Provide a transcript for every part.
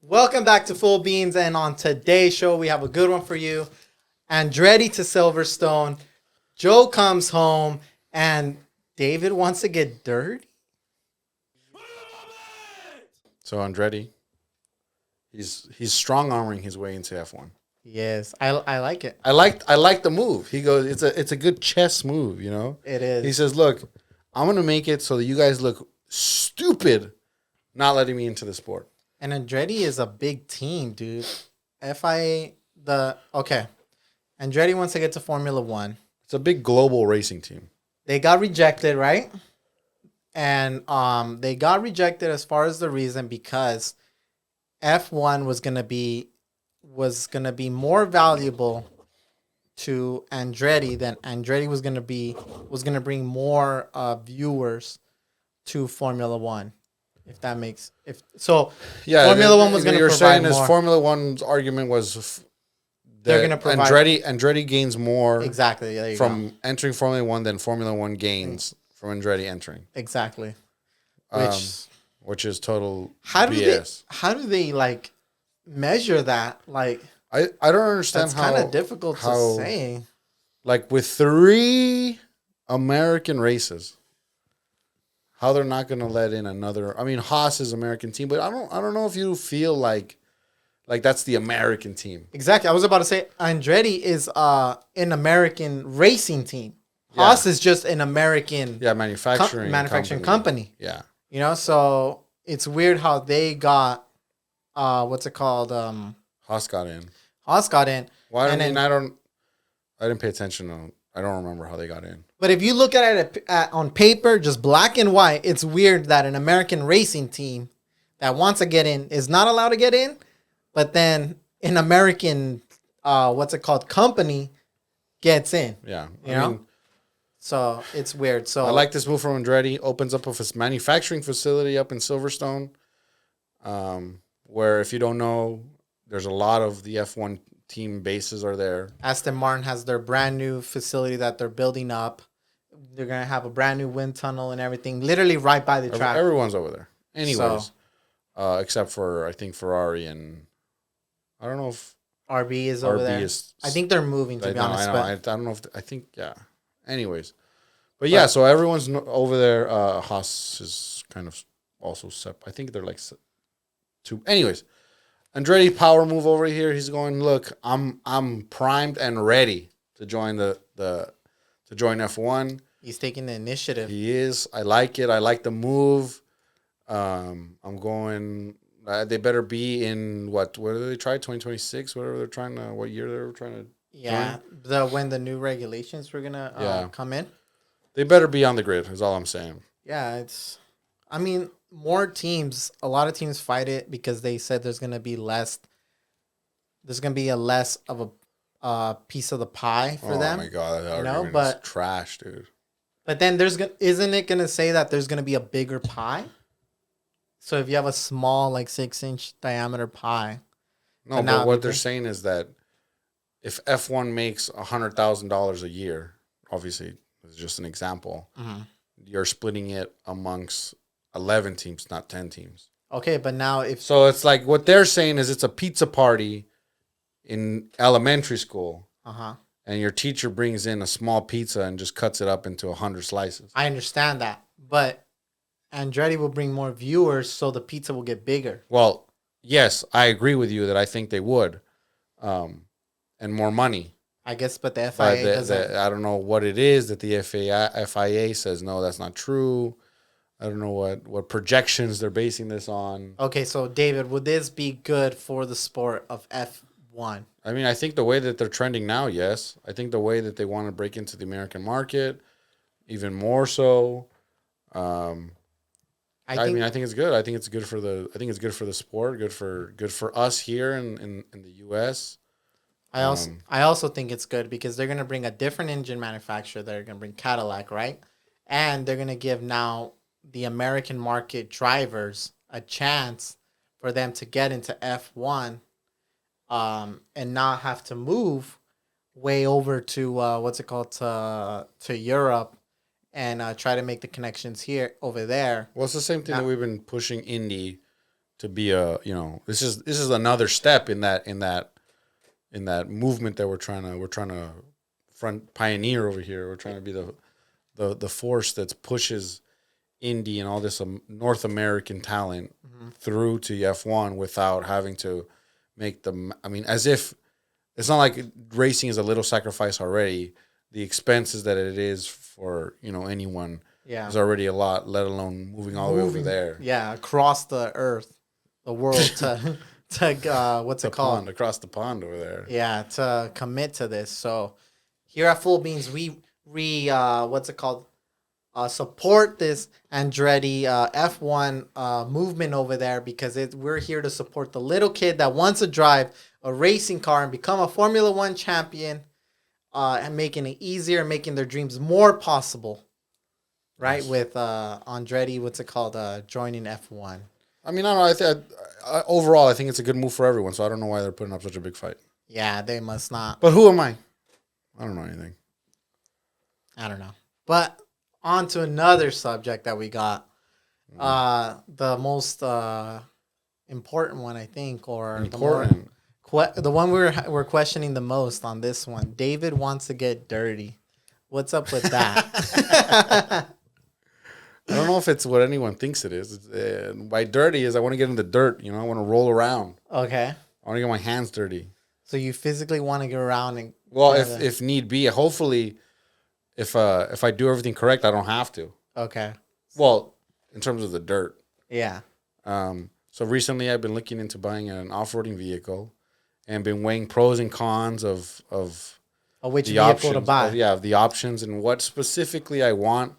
Welcome back to Full Beans, and on today's show, we have a good one for you. Andretti to Silverstone. Joe comes home, and David wants to get dirty. So Andretti, he's strong arming his way into F1. Yes, I like it. I like the move. He goes, it's a good chess move, you know. It is. He says, "Look, I'm gonna make it so that you guys look stupid, not letting me into the sport." And Andretti is a big team, dude. Andretti wants to get to Formula One. It's a big global racing team. They got rejected, right? And they got rejected as far as the reason because F1 was gonna be more valuable to Andretti than Andretti was gonna bring more viewers to Formula One. If that makes Formula One was going to provide saying more. is Formula One's argument was They're going to provide Andretti gains more exactly there you from go. entering Formula One than Formula One gains from Andretti entering. Exactly. Which is total BS. How do they like measure that? Like I don't understand that's how kind of difficult to say. Like with 3 American races, how they're not going to let in another. I mean, Haas is American team, but I don't know if you feel like that's the American team. Exactly. I was about to say Andretti is an American racing team. Haas is just an American manufacturing company. Yeah. You know, so it's weird how they got what's it called? Haas got in. Well, I didn't pay attention. I don't remember how they got in. But if you look at it on paper, just black and white, it's weird that an American racing team that wants to get in is not allowed to get in, but then an American, company gets in. Yeah. You know? So it's weird. So I like this move from Andretti. Opens up a manufacturing facility up in Silverstone, where if you don't know, there's a lot of the F1 team bases are there. Aston Martin has their brand new facility that they're building up. They're going to have a brand new wind tunnel and everything, literally right by the track. Everyone's over there. Anyways, except for, I think, Ferrari and I don't know if RB is over there. I think they're moving, to be honest. I don't know if, anyways. But yeah, so everyone's over there. Haas is kind of also separate. I think they're like 2. Anyways. Andretti power move over here. He's going, look, I'm primed and ready to join join F1. He's taking the initiative. He is. I like it. I like the move. I'm going. They better be in what do they try? 2026, whatever they're trying to. What year they're trying to? Yeah, when the new regulations were gonna come in. They better be on the grid. Is all I'm saying. Yeah, I mean, more teams. A lot of teams fight it because they said there's gonna be less. There's gonna be a less of a piece of the pie for them. Oh my god, that argument is trash, dude. But then isn't it gonna say that there's gonna be a bigger pie? So if you have a small, like 6-inch diameter pie. No, but what they're saying is that if F1 makes $100,000 a year, obviously it's just an example. Mm-hmm. You're splitting it amongst 11 teams, not 10 teams. Okay, but now so it's like what they're saying is it's a pizza party in elementary school. Uh-huh. And your teacher brings in a small pizza and just cuts it up into 100 slices. I understand that, but Andretti will bring more viewers, so the pizza will get bigger. Well, yes, I agree with you that I think they would, and more money. I guess, but the FIA doesn't. I don't know what it is that the FIA says, no, that's not true. I don't know what projections they're basing this on. Okay, so David, would this be good for the sport of F1? I mean, I think the way that they're trending now, yes. I think the way that they want to break into the American market, even more so. I think it's good. I think it's good for the sport. Good for us here in the U.S. I also think it's good because they're gonna bring a different engine manufacturer. They're gonna bring Cadillac, right? And they're gonna give now the American market drivers a chance for them to get into F1, and not have to move way over to to Europe and try to make the connections over there. Well, it's the same thing that we've been pushing Indy to be a, this is another step in that movement that we're trying to front pioneer over here. We're trying to be the force that pushes Indy and all this North American talent through to F1 without having to make them. I mean, as if it's not like racing is a little sacrifice already. The expenses that it is for anyone is already a lot. Let alone moving all the way over there. Yeah, across the earth, the world to what's it called? Across the pond over there. Yeah, to commit to this. So here at Full Beans, we what's it called? Support this Andretti F1 movement over there because we're here to support the little kid that wants to drive a racing car and become a Formula One champion, and making it easier, making their dreams more possible, right? Yes. With Andretti, what's it called? Joining F1. I mean, I don't know. Overall, I think it's a good move for everyone. So I don't know why they're putting up such a big fight. Yeah, they must not. But who am I? I don't know anything. I don't know. But on to another subject that we got. The most important one, I think, or important. The one we're questioning the most on this one. David wants to get dirty. What's up with that? I don't know if it's what anyone thinks it is. By dirty is I want to get in the dirt. I want to roll around. Okay. I want to get my hands dirty. So you physically want to get around and... Well, if need be, hopefully, if I do everything correct, I don't have to. Okay. Well, in terms of the dirt. Yeah. So recently I've been looking into buying an off-roading vehicle and been weighing pros and cons of which the vehicle options, to buy. Of the options and what specifically I want.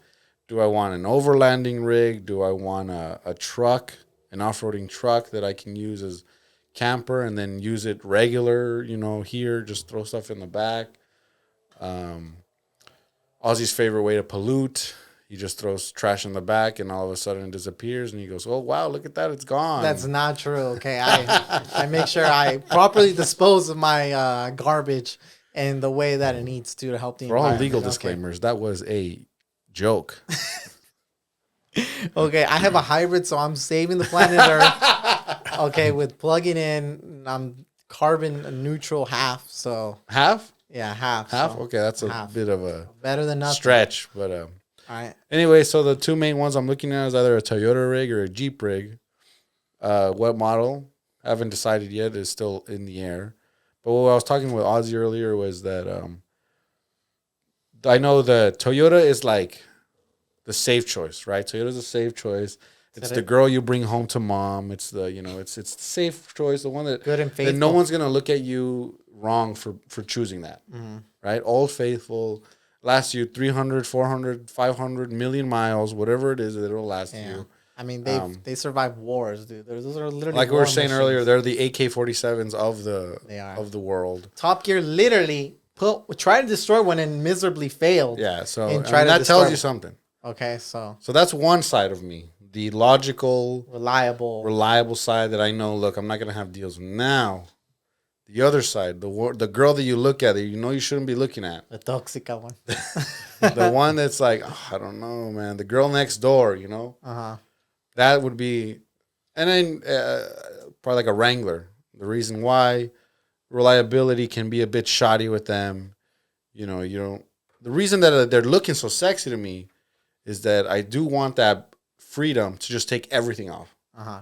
Do I want an overlanding rig? Do I want a truck, an off-roading truck that I can use as camper and then use it regular, here, just throw stuff in the back. Ozzy's favorite way to pollute. He just throws trash in the back and all of a sudden it disappears and he goes, oh, wow, look at that. It's gone. That's not true. Okay. I make sure I properly dispose of my garbage in the way that it needs to help the environment. For all legal disclaimers, that was a joke. Okay, I have a hybrid, so I'm saving the planet Earth. Okay, with plugging in, I'm carbon neutral half. So half? Yeah, half. Half? So okay, that's a bit of a better than nothing stretch, but all right. Anyway, so the two main ones I'm looking at is either a Toyota rig or a Jeep rig. What model? I haven't decided yet. It's still in the air. But what I was talking with Ozzy earlier was that I know the Toyota is like the safe choice, right? Toyota's a safe choice. It's the girl you bring home to mom. It's the it's the safe choice, the one that good and faithful. That no one's gonna look at you wrong for choosing that, right? Old faithful, lasts you 300, 400, 500 million miles, whatever it is that it'll last you. I mean, they survive wars, dude. Those are literally like we were saying earlier. They're the AK-47s of the world. Top Gear literally tried to destroy one and miserably failed. Yeah, so that tells you something. Okay, so that's one side of me, the logical, reliable side that I know. Look, I'm not gonna have deals now. The other side, the girl that you look at that you shouldn't be looking at, the toxica one, the one that's like, I don't know, man, the girl next door, that would be, and then probably like a Wrangler. The reason why reliability can be a bit shoddy with them, you don't. The reason that they're looking so sexy to me is that I do want that freedom to just take everything off.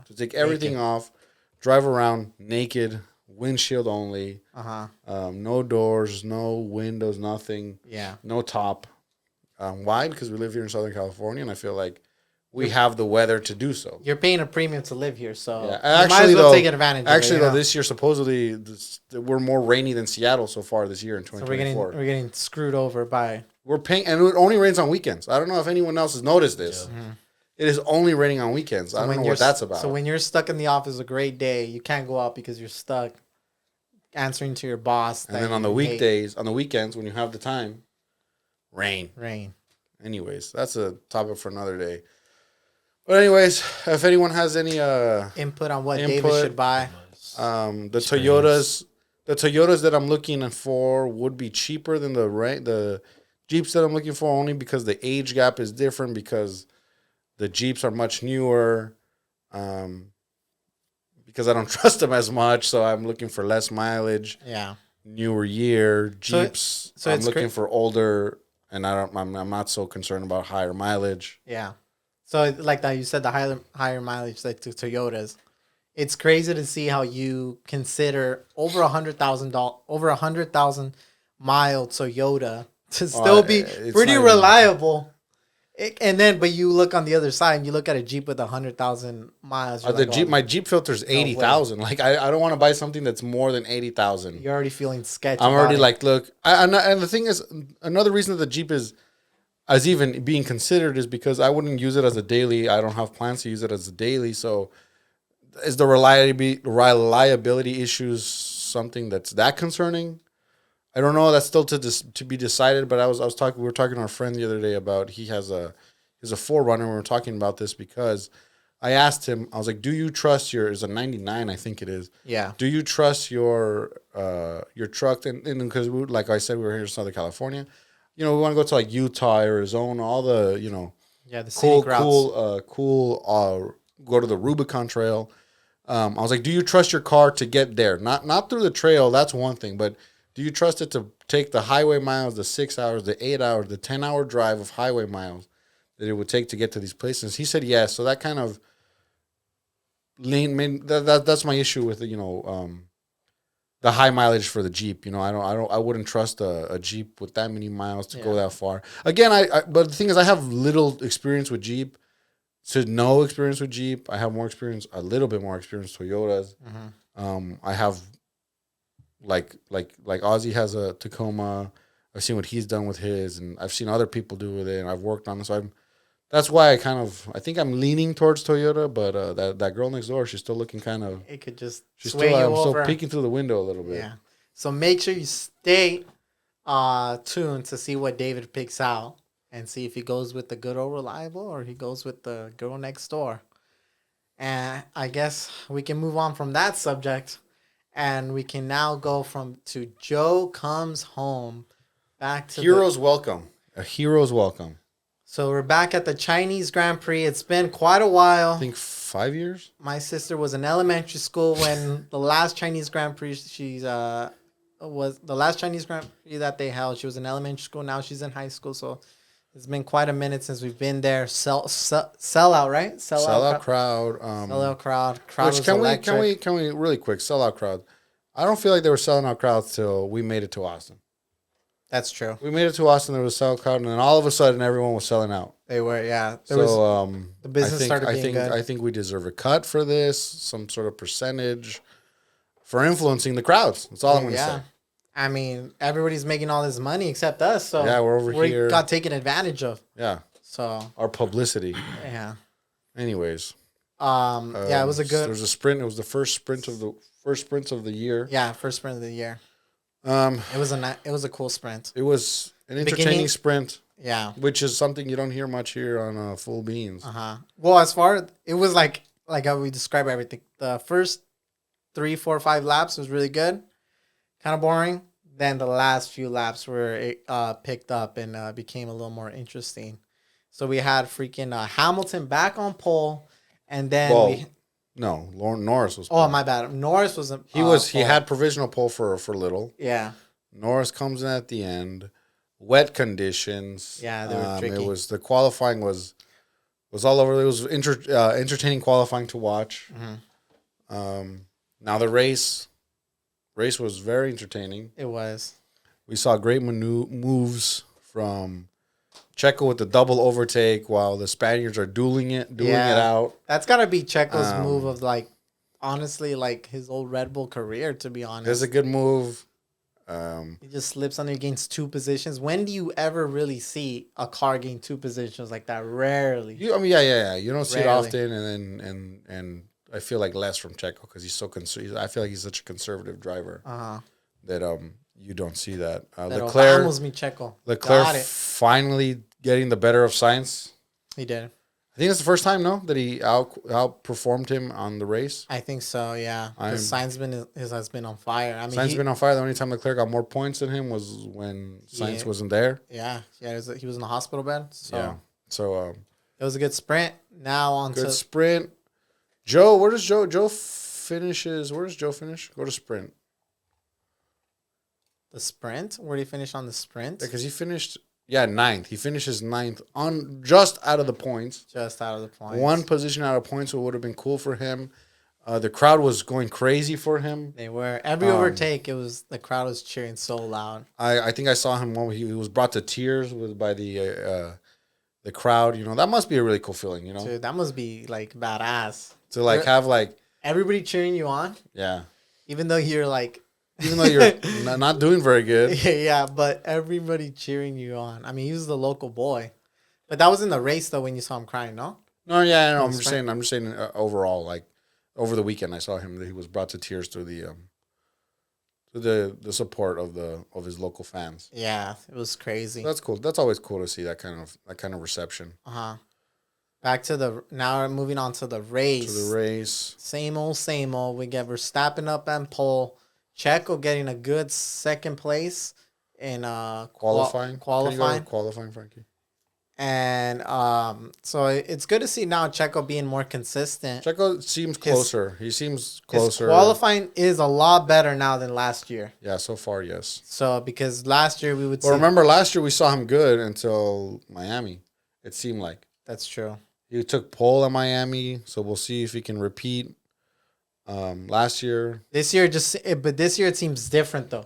To take everything off, drive around naked, windshield only, no doors, no windows, nothing. Yeah. No top. Why? Because we live here in Southern California, and I feel like we have the weather to do so. You're paying a premium to live here, so you might as well take advantage of it. Actually, though, this year, supposedly, we're more rainy than Seattle so far this year in 2024. So we're getting screwed over by... We're paying, and it only rains on weekends. I don't know if anyone else has noticed this. Yeah. It is only raining on weekends. So I don't know what that's about. So when you're stuck in the office a great day, you can't go out because you're stuck answering to your boss. And then on the weekdays, on the weekends, when you have the time, rain. Anyways, that's a topic for another day. But anyways, if anyone has any input on what David should buy, the Toyotas that I'm looking for would be cheaper than the Jeeps that I'm looking for, only because the age gap is different, because the Jeeps are much newer. because I don't trust them as much. So I'm looking for less mileage. Yeah. Newer year Jeeps. So I'm it's looking for older, and I'm not so concerned about higher mileage. Yeah. So like that, you said the higher mileage like to Toyotas. It's crazy to see how you consider over $100,000 mile Toyota to still be It's pretty not even- reliable. And then, but you look on the other side and you look at a Jeep with 100,000 miles. You're The like, Jeep, oh, my Jeep filter's 80,000. Like I don't want to buy something that's more than 80,000. you're already feeling sketchy. I'm already about it. like, look, and the thing is, another reason that the Jeep is as even being considered is because I wouldn't use it as a daily. I don't have plans to use it as a daily. So, is the reliability issues something that's that concerning? I don't know. That's still to be decided. But we were talking to our friend the other day about he has a 4Runner. We were talking about this because I asked him. I was like, "Do you trust it's a '99? I think it is. Yeah. Do you trust your truck?" And because like I said, we were here in Southern California. We want to go to like Utah, Arizona, all the Yeah, the scenic routes. go to the Rubicon Trail. I was like, do you trust your car to get there? Not through the trail. That's one thing, but do you trust it to take the highway miles, the 6 hours, the 8 hours, the 10-hour drive of highway miles that it would take to get to these places? He said yes. So that kind of that's my issue with the high mileage for the Jeep. I wouldn't trust a Jeep with that many miles to go that far. Again, but the thing is, I have little experience with Jeep. To no experience with Jeep. I have a little bit more experience with Toyotas. Mm-hmm. I have like Ozzy has a Tacoma. I've seen what he's done with his, and I've seen other people do with it, and I've worked on this. So that's why I think I'm leaning towards Toyota, but that girl next door, she's still looking kind of. It could just She's sway still you I'm over. still peeking through the window a little bit. Yeah. So make sure you stay tuned to see what David picks out and see if he goes with the good old reliable or he goes with the girl next door. And I guess we can move on from that subject, and we can now go to Joe Comes Home. Back to Heroes welcome. A hero's welcome. So we're back at the Chinese Grand Prix. It's been quite a while. I think 5 years. My sister was in elementary school when the last Chinese Grand Prix was the last Chinese Grand Prix that they held. She was in elementary school. Now she's in high school. So it's been quite a minute since we've been there. Sell out, right? Sellout crowd. Sellout crowd. Crowd Which was can electric. we really quick sellout crowd? I don't feel like they were selling out crowds till we made it to Austin. That's true. We made it to Austin. There was a sellout crowd, and then all of a sudden, everyone was selling out. They were, yeah. The business started being good. I think we deserve a cut for this, some sort of percentage for influencing the crowds. That's all I'm going to say. I mean, everybody's making all this money except us. So yeah, we're over here. We got taken advantage of. Yeah. So our publicity. Yeah. Anyways. Yeah, it was a good. There was a sprint. It was the first sprint of the year. Yeah, first sprint of the year. It was a cool sprint. It was an entertaining sprint. Yeah. Which is something you don't hear much here on Full Beans. Well, as far as it was like how we describe everything. The first 3, 4, 5 laps was really good. Kind of boring. Then the last few laps were picked up and became a little more interesting. So we had freaking Hamilton back on pole, and then Norris was. Oh, my bad. Norris was. He had provisional pole for little. Yeah. Norris comes in at the end. Wet conditions. Yeah, they were tricky. The qualifying was all over. It was entertaining qualifying to watch. Mm-hmm. Now the race was very entertaining. It was. We saw great moves from Checo with the double overtake while the Spaniards are dueling it out. That's got to be Checo's move of honestly, his old Red Bull career, to be honest. It's a good move. He just slips under, gains 2 positions. When do you ever really see a car gain 2 positions like that? Rarely. You don't see it often, and I feel like less from Checo because he's so I feel like he's such a conservative driver that you don't see that. Leclerc finally getting the better of Sainz. He did. I think it's the first time, that he outperformed him on the race. I think so, yeah. Because Sainz has been on fire. I mean, Sainz been on fire. The only time Leclerc got more points than him was when Sainz wasn't there. Yeah, he was in the hospital bed. So it was a good sprint. Now on good sprint. Joe, where does Joe finishes. Where does Joe finish? Go to sprint. The sprint? Where did he finish on the sprint? Because he finished, ninth. He finishes ninth on just out of the points. Just out of the points. One position out of points, so it would have been cool for him. The crowd was going crazy for him. They were. Every overtake, the crowd was cheering so loud. I think I saw him when he was brought to tears by the crowd. You know, that must be a really cool feeling, you know? Dude, that must be, like, badass. To, like, have, like... Everybody cheering you on? Yeah. Even though you're, like... Even though you're not doing very good. Yeah, but everybody cheering you on. I mean, he was the local boy. But that was in the race, though, when you saw him crying, no? No, yeah, no, I'm just saying overall, like, over the weekend, I saw him. He was brought to tears through the support of his local fans. Yeah, it was crazy. So that's cool. That's always cool to see that kind of reception. Back to now moving on to the race. Same old. We get Verstappen up and pole. Checo getting a good second place in qualifying. Qualifying, Frankie. And so it's good to see now Checo being more consistent. Checo seems closer. He seems closer. His qualifying is a lot better now than last year. Yeah, so far, yes. So because last year we would. Well, remember last year we saw him good until Miami. It seemed like. That's true. He took pole at Miami, so we'll see if he can repeat. Last year. This year but this year it seems different though.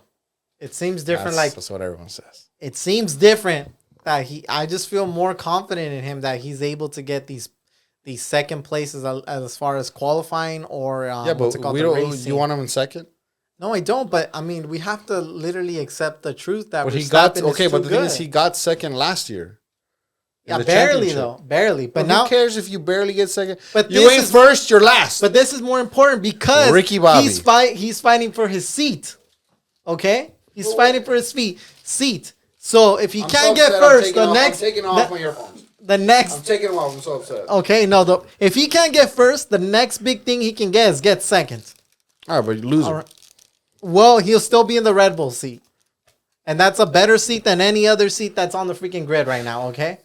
It seems different. That's what everyone says. It seems different that I just feel more confident in him that he's able to get these second places as far as qualifying or but we don't. You want him in second? No, I don't. But I mean, we have to literally accept the truth that but he got okay. But the thing is, he got second last year. Yeah, barely though, barely. But now, who cares if you barely get second? But you ain't first, you're last. But this is more important because Ricky Bobby. He's fighting for his seat. Okay, he's fighting for his seat. So if he can't get first, I'm taking off my earphones. I'm taking them off. I'm so upset. Okay, no, if he can't get first, the next big thing he can get is get second. All right, but you lose. Right. Well, he'll still be in the Red Bull seat, and that's a better seat than any other seat that's on the freaking grid right now. Okay.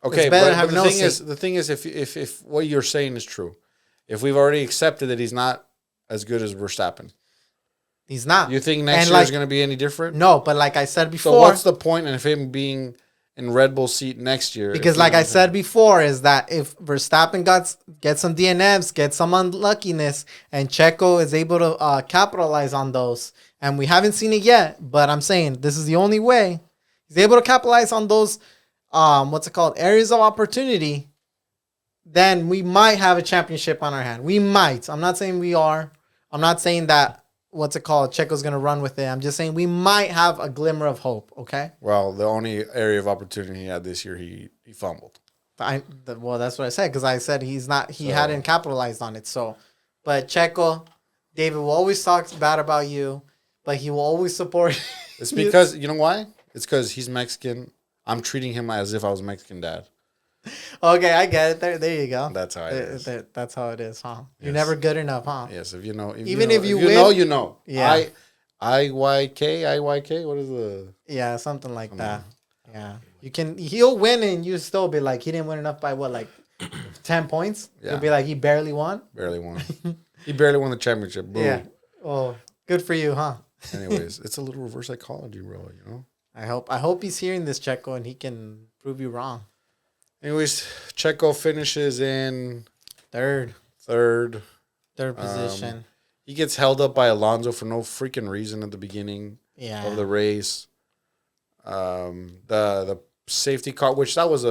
Okay, but the thing is, if what you're saying is true, if we've already accepted that he's not as good as Verstappen, he's not. You think next year is going to be any different? No, but like I said before, so what's the point of him being in Red Bull seat next year? Because like I said before, is that if Verstappen gets some DNFs, gets some unluckiness, and Checo is able to capitalize on those, and we haven't seen it yet, but I'm saying this is the only way he's able to capitalize on those. Areas of opportunity, then we might have a championship on our hand. We might. I'm not saying we are. I'm not saying that, Checo's going to run with it. I'm just saying we might have a glimmer of hope, okay? Well, the only area of opportunity he had this year, he fumbled. Well, that's what I said, because I said he hadn't capitalized on it. So, but Checo, David will always talk bad about you, but he will always support you. It's because, you know why? It's because he's Mexican. I'm treating him as if I was Mexican dad. Okay, I get it. There you go. That's how it is. That's how it is, huh? Yes. You're never good enough, huh? Yes, if you know. If you win, know, you know. Yeah. IYK, what is the... Yeah, something like that. Yeah. He'll win and you still be like, he didn't win enough by 10 points? Yeah. You'll be like, he barely won? Barely won. He barely won the championship. Boom. Yeah. Oh, good for you, huh? Anyways, it's a little reverse psychology, bro, you know? I hope he's hearing this, Checo, and he can prove you wrong. Anyways, Checo finishes in third position. He gets held up by Alonso for no freaking reason at the beginning of the race. The safety car, which that was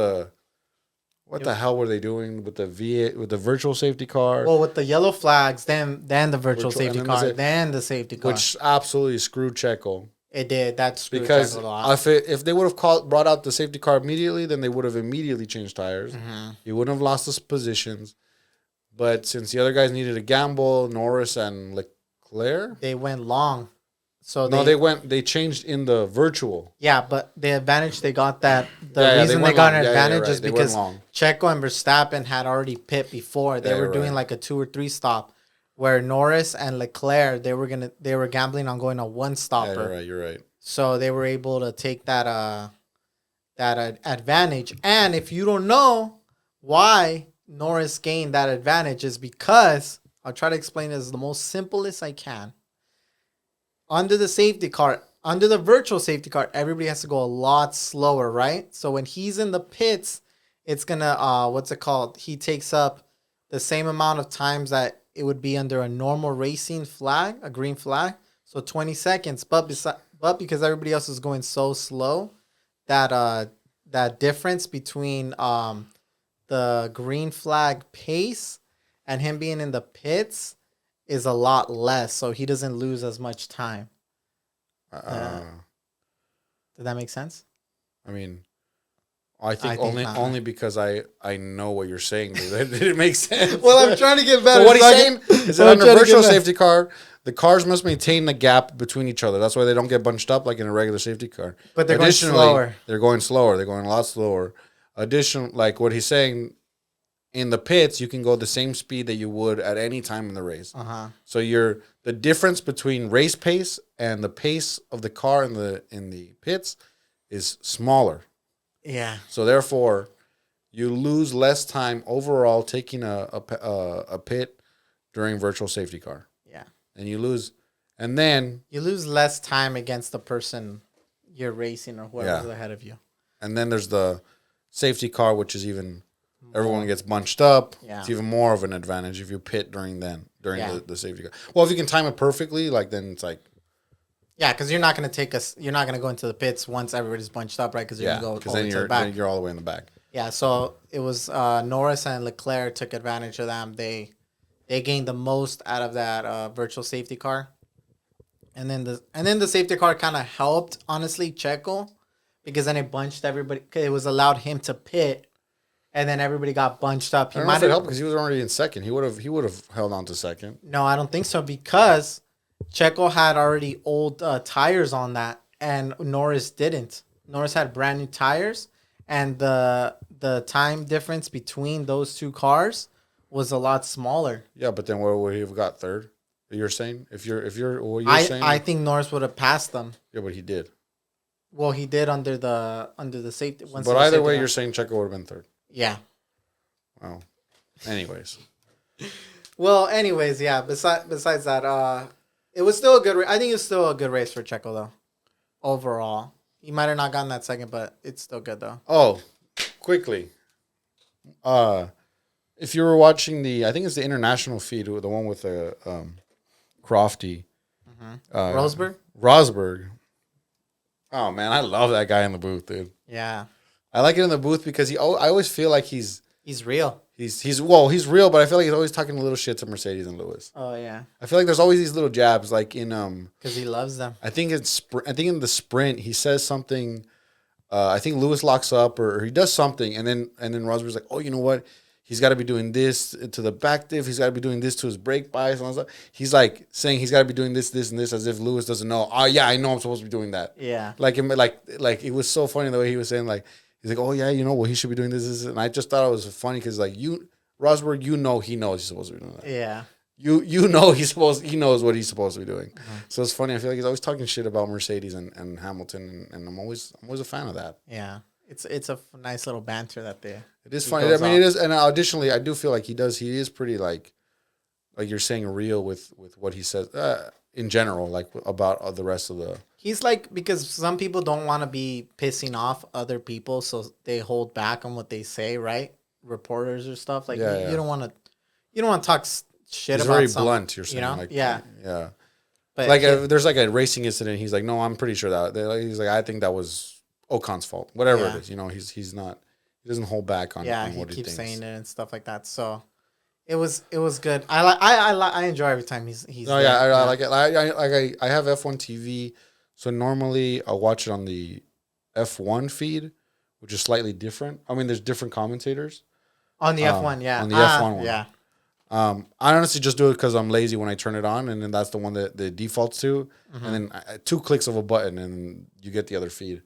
what the hell were they doing with the virtual safety car? Well, with the yellow flags, then the virtual safety car, then the safety car, which absolutely screwed Checo. It did. That screwed because Checo a lot. If they would have brought out the safety car immediately, then they would have immediately changed tires. Mm-hmm. He wouldn't have lost his positions. But since the other guys needed to gamble, Norris and Leclerc, they went long. So they changed in the virtual. Yeah, but the advantage they got the reason they got an advantage is because Checo and Verstappen had already pit before. They were doing like a 2 or 3 stop, where Norris and Leclerc they were gambling on going a 1 stopper. Yeah, you're right. So they were able to take that advantage. And if you don't know why Norris gained that advantage, is because I'll try to explain it as the most simplest I can. Under the safety car, under the virtual safety car, everybody has to go a lot slower, right? So when he's in the pits, it's gonna what's it called? He takes up the same amount of times that it would be under a normal racing flag, a green flag. So 20 seconds, but because everybody else is going so slow, that difference between the green flag pace and him being in the pits is a lot less, so he doesn't lose as much time. Did that make sense? I mean, I think I think only because I know what you're saying. Did it make sense? Well, I'm trying to get better. So what he's saying is that I'm under trying to virtual get better. safety car, the cars must maintain the gap between each other. That's why they don't get bunched up like in a regular safety car. But they're going slower. They're going slower. They're going a lot slower. Additional, like what he's saying, in the pits, you can go the same speed that you would at any time in the race. So the difference between race pace and the pace of the car in the pits is smaller. Yeah. So therefore, you lose less time overall taking a pit during virtual safety car. Yeah. And then You lose less time against the person you're racing or whoever's ahead of you. and then there's the safety car, which is even everyone gets bunched up. Yeah. It's even more of an advantage if you pit during Yeah. the safety car. Well, if you can time it perfectly, like then it's like Yeah, because you're not going to go into the pits once everybody's bunched up, right? Because you're going to go because all the then way to you're the back. then you're all the way in the back. Yeah, so it was Norris and Leclerc took advantage of them. They gained the most out of that virtual safety car, and then the safety car kind of helped, honestly, Checo, because then it bunched everybody. It was allowed him to pit, and then everybody got bunched up. I don't know if it helped because he was already in second. He would have held on to second. No, I don't think so because Checo had already old tires on that, and Norris didn't. Norris had brand new tires, and the time difference between those two cars was a lot smaller. Yeah, but then where would he have got third? You're saying if you're what you're saying? I think Norris would have passed them. Yeah, but he did. Well, he did under the safety. But either way, you're saying Checo would have been third. Yeah. Wow. Anyways. Well, anyways, yeah. Besides that, it was still a good. I think it was still a good race for Checo though. Overall, he might have not gotten that second, but it's still good though. Oh, quickly. If you were watching I think it's the international feed, the one with the Crofty, Rosberg. Oh man, I love that guy in the booth, dude. Yeah, I like it in the booth because I always feel like he's real. He's real, but I feel like he's always talking a little shit to Mercedes and Lewis. Oh yeah, I feel like there's always these little jabs, like in because he loves them. I think in the sprint he says something. I think Lewis locks up or he does something, and then Rosberg's like, oh, you know what? He's got to be doing this to the back diff. He's got to be doing this to his brake bias and all that stuff. He's like saying he's got to be doing this, and this, as if Lewis doesn't know. Oh yeah, I know I'm supposed to be doing that. Yeah. Like it was so funny the way he was saying like he's like, oh yeah, you know, well he should be doing this, and I just thought it was funny because like Rosberg, he knows he's supposed to be doing that. Yeah. You know he knows what he's supposed to be doing. Mm-hmm. So it's funny. I feel like he's always talking shit about Mercedes and Hamilton, and I'm always a fan of that. Yeah. It's a nice little banter that they. It is funny. I mean, it is, and additionally, I do feel like he is pretty like you're saying real with what he says in general, like about the rest of the. He's like, because some people don't want to be pissing off other people, so they hold back on what they say, right? Reporters or stuff like you don't want to talk shit he's about. Very something, blunt. You're saying, you know? like, yeah. But like there's like a racing incident. He's like, no, I'm pretty sure that he's like, I think that was Ocon's fault. Whatever it is, you know, he's not. He doesn't hold back on. Yeah, on he what keeps thinks. saying it and stuff like that. So it was good. I enjoy every time he's. No, yeah, I like it. I have F1 TV, so normally I'll watch it on the F1 feed, which is slightly different. I mean, there's different commentators on the F1. Yeah, on the F1 one. Yeah. I honestly just do it because I'm lazy when I turn it on, and then that's the one that the defaults to, and then 2 clicks of a button, and you get the other feed.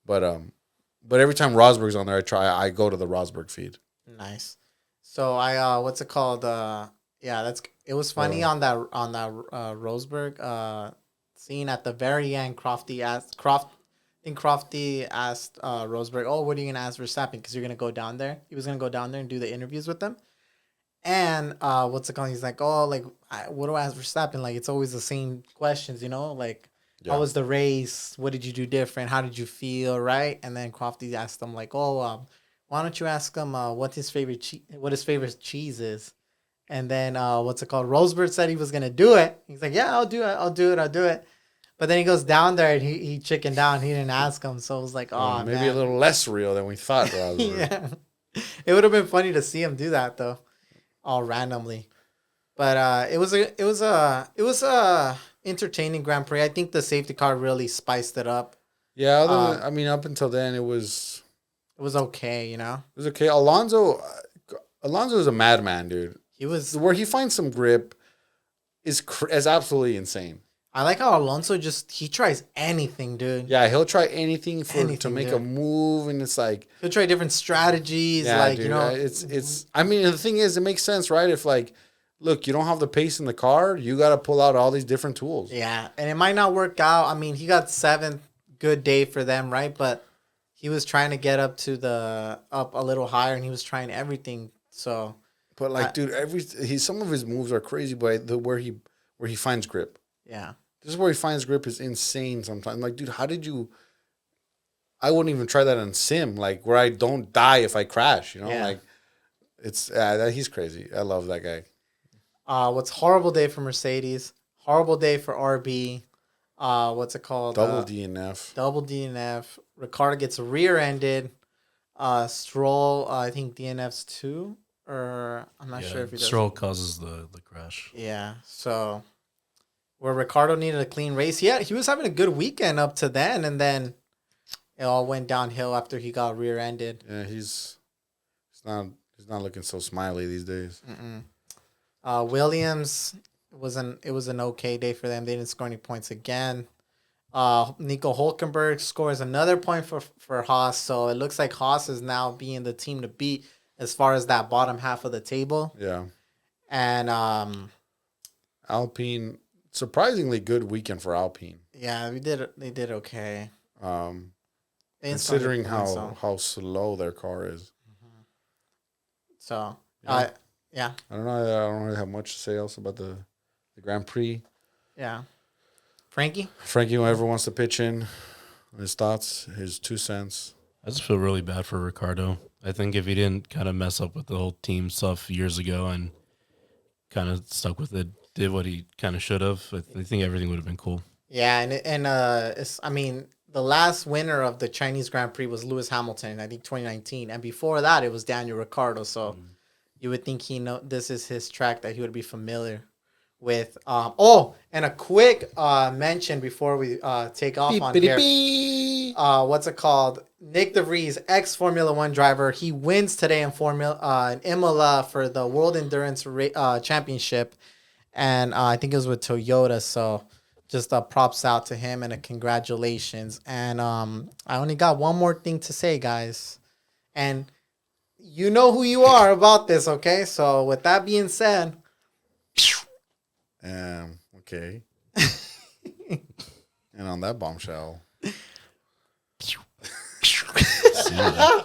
But every time Rosberg's on there, I go to the Rosberg feed. Nice. So what's it called? It was funny on that Rosberg scene at the very end. Crofty asked Rosberg, "Oh, what are you gonna ask Verstappen? Because you're gonna go down there." He was gonna go down there and do the interviews with them. And what's it called? He's like, oh, like, what do I ask Verstappen? Like, it's always the same questions, you know? Like, how was the race? What did you do different? How did you feel? Right? And then Crofty asked him, like, oh, why don't you ask him what his favorite cheese is? And then what's it called? Rosebird said he was gonna do it. He's like, yeah, I'll do it. I'll do it. I'll do it. But then he goes down there and he chickened down. He didn't ask him, so it was like, oh, maybe man. a little less real than we thought. Yeah, it would have been funny to see him do that though, all randomly. But it was a entertaining Grand Prix. I think the safety car really spiced it up. Yeah, I mean, up until then, it was okay, you know. It was okay. Alonso is a madman, dude. He was where he finds some grip is absolutely insane. I like how Alonso he tries anything, dude. Yeah, he'll try anything to make a move, and it's like he'll try different strategies. Yeah, like, dude, you know, it's. I mean, the thing is, it makes sense, right? If like, look, you don't have the pace in the car, you got to pull out all these different tools. Yeah, and it might not work out. I mean, he got 7th, good day for them, right? But he was trying to get up a little higher, and he was trying everything. So, but like, dude, some of his moves are crazy, but where he finds grip. Yeah. This is where he finds grip is insane sometimes. Like, dude, how did you... I wouldn't even try that on sim, like, where I don't die if I crash, you know? Yeah. Like, it's... he's crazy. I love that guy. What's horrible day for Mercedes? Horrible day for RB. What's it called? Double DNF. Double DNF. Ricciardo gets rear-ended. Stroll, I think DNF's 2. Or I'm not sure if he does. Stroll causes the crash. Yeah, so... Where Ricciardo needed a clean race. Yeah, he was having a good weekend up to then, and then it all went downhill after he got rear-ended. Yeah, he's not looking so smiley these days. Williams it was an okay day for them. They didn't score any points again. Nico Hulkenberg scores another point for Haas, so it looks like Haas is now being the team to beat as far as that bottom half of the table. Yeah, and Alpine. Surprisingly good weekend for Alpine. Yeah, they did okay. Considering how slow their car is. Mm-hmm. So, yeah. I don't know. I don't really have much to say else about the Grand Prix. Yeah. Frankie, whoever wants to pitch in his thoughts, his 2 cents. I just feel really bad for Ricardo. I think if he didn't kind of mess up with the whole team stuff years ago and kind of stuck with it, did what he kind of should have, I think everything would have been cool. Yeah, and I mean, the last winner of the Chinese Grand Prix was Lewis Hamilton, I think 2019, and before that it was Daniel Ricciardo. So you would think this is his track that he would be familiar with. And a quick mention before we take off on here. What's it called? Nick DeVries, ex-Formula One driver. He wins today in Imola for the World Endurance Championship. And I think it was with Toyota. So just props out to him and a congratulations. And I only got one more thing to say, guys. And you know who you are about this, okay? So with that being said... Okay. And on that bombshell... See you.